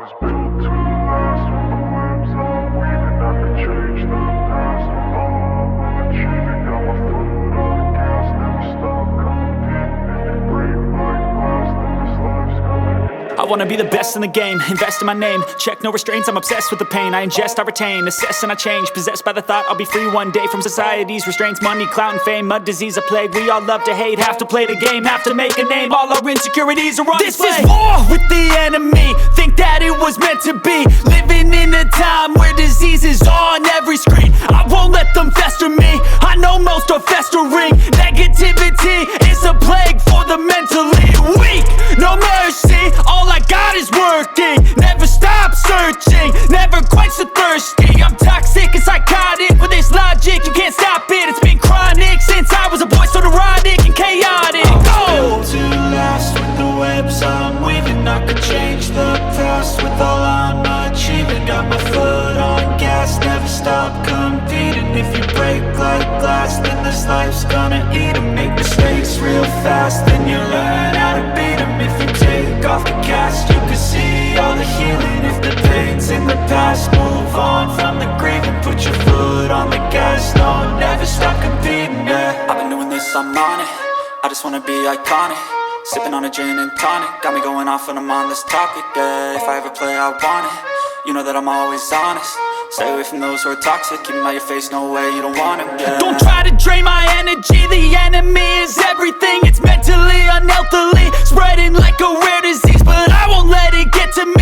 was built to last. With the webs I'm weaving, I could change the past. With all I'm achieving, got my foot on the gas. Never stop competing. If you break like glass, then this life's gonna end. I wanna be the best in the game, invest in my name. Check no restraints, I'm obsessed with the pain. I ingest, I retain, assess and I change. Possessed by the thought I'll be free one day from society's restraints. Money, clout and fame, mud, disease, a plague. We all love to hate, have to play the game, have to make a name. All our insecurities are on display. This is war with the enemy, think that it was meant to be. Living in a time where disease is on every screen. I won't let them fester me, I know most are festering. Negativity is a plague for the mentally weak. No mercy, all I got is working. Never stop searching, never quench the thirsty. I'm toxic and psychotic, with this logic you can't stop it. It's been chronic since I was a boy, so neurotic and chaotic. Built to last. With the webs I'm weaving, I could change the past. With all I'm achieving, got my foot on gas. Never stop competing. If you break like glass, then this life's gonna eat 'em. Make mistakes real fast, then you learn how to beat 'em. If you take off the cast, you can see all the healing. If the pain's in the past, move on from the grieving. Put your foot on the gas, no, never stop competing, yeah. I've been doing this, I'm on it. I just wanna be iconic. Sipping on a gin and tonic, got me going off when I'm on this topic, yeah. If I ever play, I want it. You know that I'm always honest. Stay away from those who are toxic. Keep them out your face, no way, you don't want it, yeah. Don't try to drain my energy. The enemy is everything. It's mentally, unhealthily, spreading like a rare disease. But I won't let it get to me.